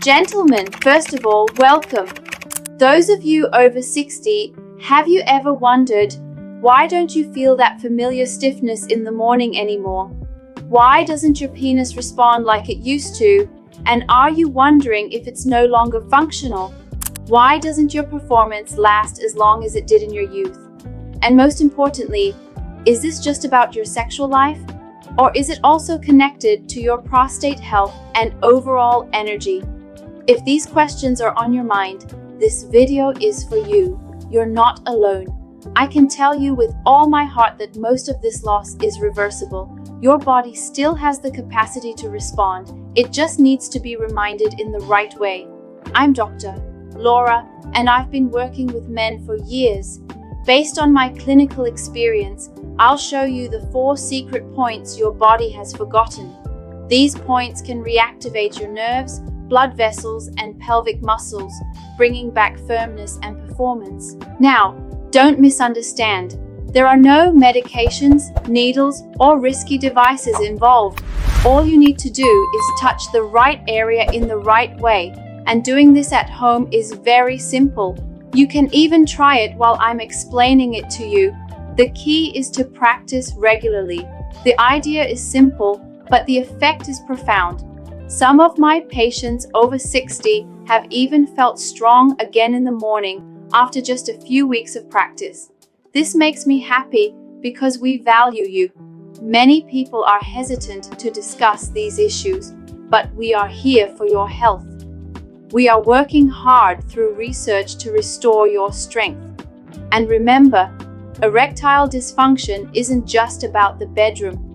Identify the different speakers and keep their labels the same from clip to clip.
Speaker 1: Gentlemen, first of all, welcome. Those of you over 60, have you ever wondered, why don't you feel that familiar stiffness in the morning anymore? Why doesn't your penis respond like it used to? And are you wondering if it's no longer functional? Why doesn't your performance last as long as it did in your youth? And most importantly, is this just about your sexual life? Or is it also connected to your prostate health and overall energy? If these questions are on your mind, this video is for you. You're not alone. I can tell you with all my heart that most of this loss is reversible. Your body still has the capacity to respond. It just needs to be reminded in the right way. I'm Dr. Laura, and I've been working with men for years. Based on my clinical experience, I'll show you the 4 secret points your body has forgotten. These points can reactivate your nerves, blood vessels, and pelvic muscles, bringing back firmness and performance. Now, don't misunderstand. There are no medications, needles, or risky devices involved. All you need to do is touch the right area in the right way, and doing this at home is very simple. You can even try it while I'm explaining it to you. The key is to practice regularly. The idea is simple, but the effect is profound. Some of my patients over 60 have even felt strong again in the morning after just a few weeks of practice. This makes me happy because we value you. Many people are hesitant to discuss these issues, but we are here for your health. We are working hard through research to restore your strength. And remember, erectile dysfunction isn't just about the bedroom.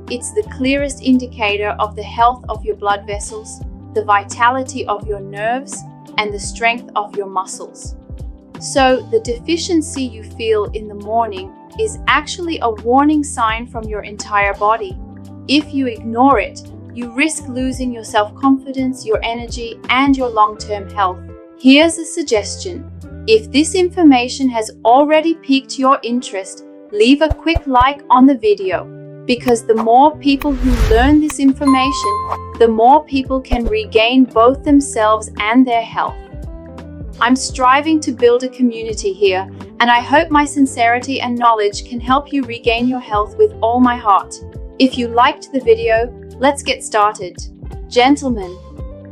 Speaker 1: It's the clearest indicator of the health of your blood vessels, the vitality of your nerves, and the strength of your muscles. So, the deficiency you feel in the morning is actually a warning sign from your entire body. If you ignore it, you risk losing your self-confidence, your energy, and your long-term health. Here's a suggestion. If this information has already piqued your interest, leave a quick like on the video, because the more people who learn this information, the more people can regain both themselves and their health. I'm striving to build a community here, and I hope my sincerity and knowledge can help you regain your health with all my heart. If you liked the video, let's get started. Gentlemen,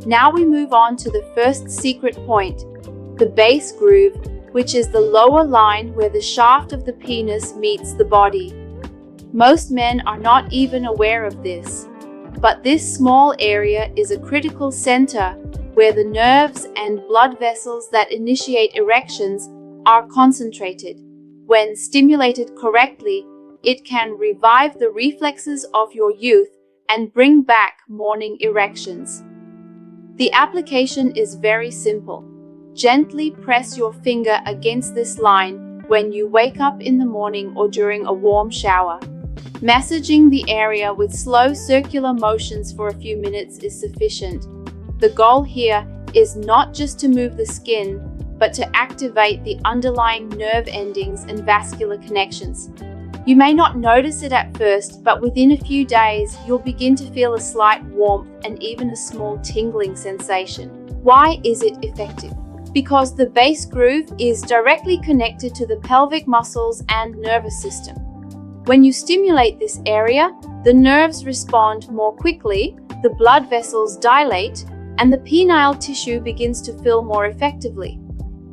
Speaker 1: now we move on to the first secret point, the base groove, which is the lower line where the shaft of the penis meets the body. Most men are not even aware of this, but this small area is a critical center where the nerves and blood vessels that initiate erections are concentrated. When stimulated correctly, it can revive the reflexes of your youth and bring back morning erections. The application is very simple. Gently press your finger against this line when you wake up in the morning or during a warm shower. Massaging the area with slow circular motions for a few minutes is sufficient. The goal here is not just to move the skin, but to activate the underlying nerve endings and vascular connections. You may not notice it at first, but within a few days, you'll begin to feel a slight warmth and even a small tingling sensation. Why is it effective? Because the base groove is directly connected to the pelvic muscles and nervous system. When you stimulate this area, the nerves respond more quickly, the blood vessels dilate, and the penile tissue begins to fill more effectively.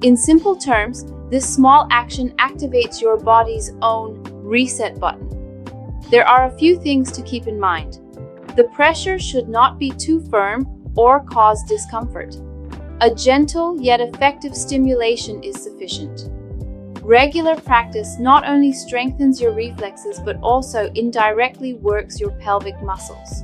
Speaker 1: In simple terms, this small action activates your body's own reset button. There are a few things to keep in mind. The pressure should not be too firm or cause discomfort. A gentle yet effective stimulation is sufficient. Regular practice not only strengthens your reflexes but also indirectly works your pelvic muscles.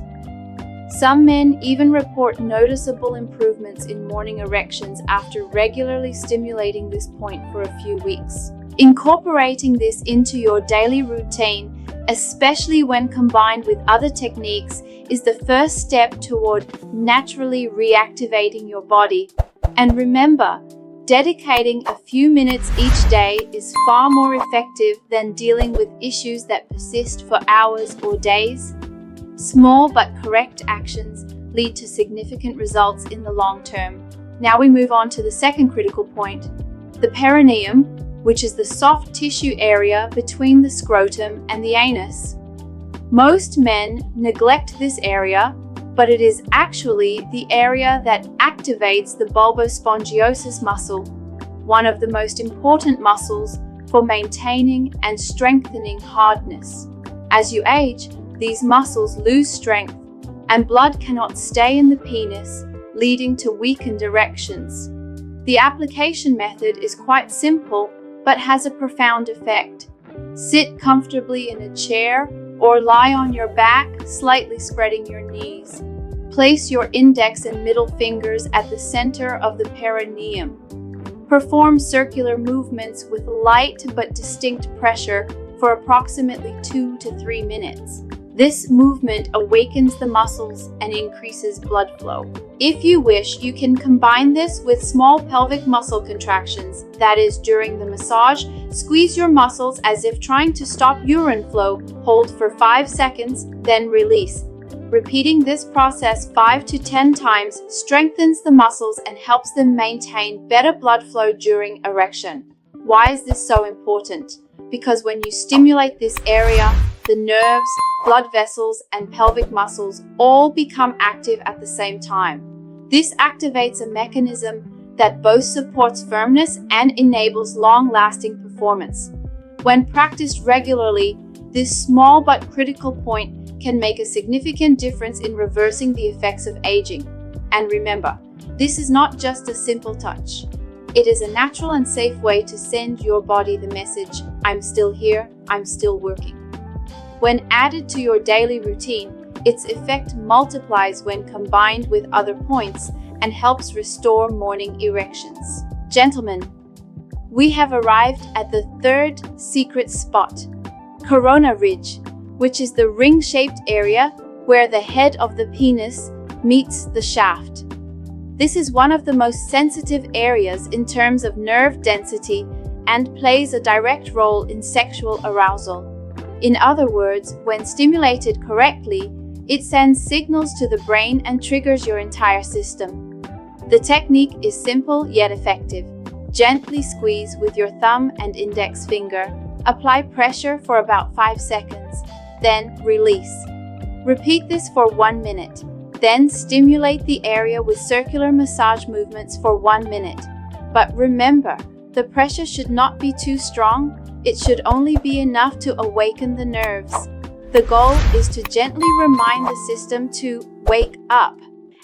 Speaker 1: Some men even report noticeable improvements in morning erections after regularly stimulating this point for a few weeks. Incorporating this into your daily routine, especially when combined with other techniques, is the first step toward naturally reactivating your body. And remember, dedicating a few minutes each day is far more effective than dealing with issues that persist for hours or days. Small but correct actions lead to significant results in the long term. Now we move on to the second critical point, the perineum, which is the soft tissue area between the scrotum and the anus. Most men neglect this area, but it is actually the area that activates the bulbospongiosus muscle, one of the most important muscles for maintaining and strengthening hardness. As you age, these muscles lose strength, and blood cannot stay in the penis, leading to weakened erections. The application method is quite simple, but has a profound effect. Sit comfortably in a chair or lie on your back, slightly spreading your knees. Place your index and middle fingers at the center of the perineum. Perform circular movements with light but distinct pressure for approximately 2 to 3 minutes. This movement awakens the muscles and increases blood flow. If you wish, you can combine this with small pelvic muscle contractions. That is, during the massage, squeeze your muscles as if trying to stop urine flow. Hold for 5 seconds, then release. Repeating this process 5 to 10 times strengthens the muscles and helps them maintain better blood flow during erection. Why is this so important? Because when you stimulate this area, the nerves, blood vessels, and pelvic muscles all become active at the same time. This activates a mechanism that both supports firmness and enables long-lasting performance. When practiced regularly, this small but critical point can make a significant difference in reversing the effects of aging. And remember, this is not just a simple touch. It is a natural and safe way to send your body the message, I'm still here, I'm still working. When added to your daily routine, its effect multiplies when combined with other points and helps restore morning erections. Gentlemen, we have arrived at the third secret spot, corona ridge, which is the ring-shaped area where the head of the penis meets the shaft. This is one of the most sensitive areas in terms of nerve density and plays a direct role in sexual arousal. In other words, when stimulated correctly, it sends signals to the brain and triggers your entire system. The technique is simple yet effective. Gently squeeze with your thumb and index finger. Apply pressure for about 5 seconds, then release. Repeat this for 1 minute. Then stimulate the area with circular massage movements for 1 minute. But remember, the pressure should not be too strong. It should only be enough to awaken the nerves. The goal is to gently remind the system to wake up.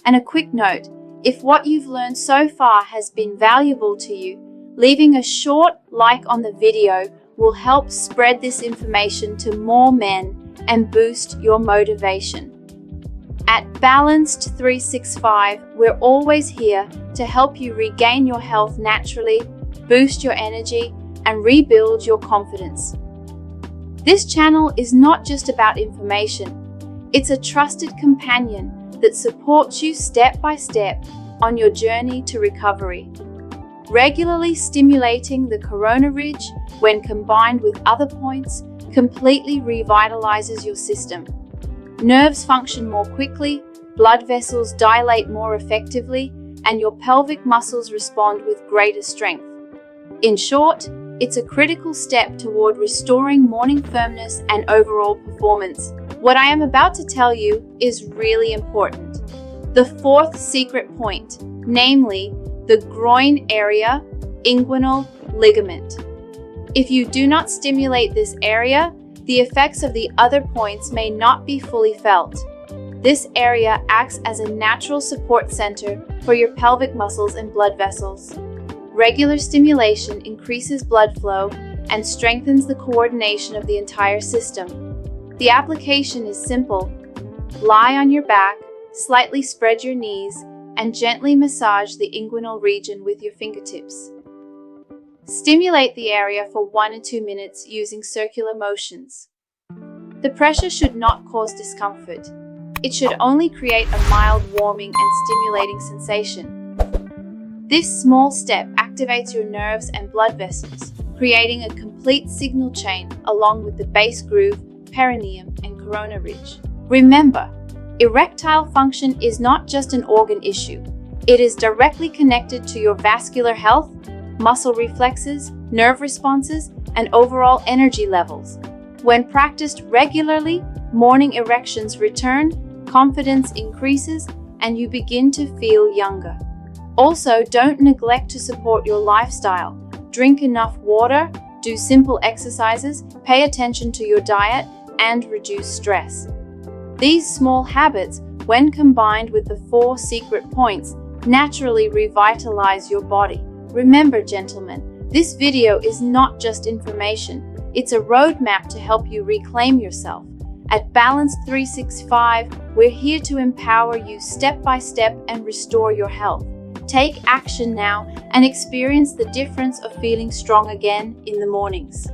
Speaker 1: And a quick note, if what you've learned so far has been valuable to you, leaving a short like on the video will help spread this information to more men and boost your motivation. At Balanced 365, we're always here to help you regain your health naturally, boost your energy, and rebuild your confidence. This channel is not just about information. It's a trusted companion that supports you step by step on your journey to recovery. Regularly stimulating the corona ridge, when combined with other points, completely revitalizes your system. Nerves function more quickly, blood vessels dilate more effectively, and your pelvic muscles respond with greater strength. In short, it's a critical step toward restoring morning firmness and overall performance. What I am about to tell you is really important. The fourth secret point, namely the groin area inguinal ligament. If you do not stimulate this area, the effects of the other points may not be fully felt. This area acts as a natural support center for your pelvic muscles and blood vessels. Regular stimulation increases blood flow and strengthens the coordination of the entire system. The application is simple. Lie on your back, slightly spread your knees, and gently massage the inguinal region with your fingertips. Stimulate the area for 1 or 2 minutes using circular motions. The pressure should not cause discomfort. It should only create a mild warming and stimulating sensation. This small step activates your nerves and blood vessels, creating a complete signal chain along with the base groove, perineum, and corona ridge. Remember, Erectile function is not just an organ issue. It is directly connected to your vascular health, muscle reflexes, nerve responses, and overall energy levels. When practiced regularly, morning erections return, confidence increases, and you begin to feel younger. Also, don't neglect to support your lifestyle. Drink enough water, do simple exercises, pay attention to your diet, and reduce stress. These small habits, when combined with the 4 secret points, naturally revitalize your body. Remember, gentlemen, this video is not just information. It's a roadmap to help you reclaim yourself. At Balance 365, we're here to empower you step by step and restore your health. Take action now and experience the difference of feeling strong again in the mornings.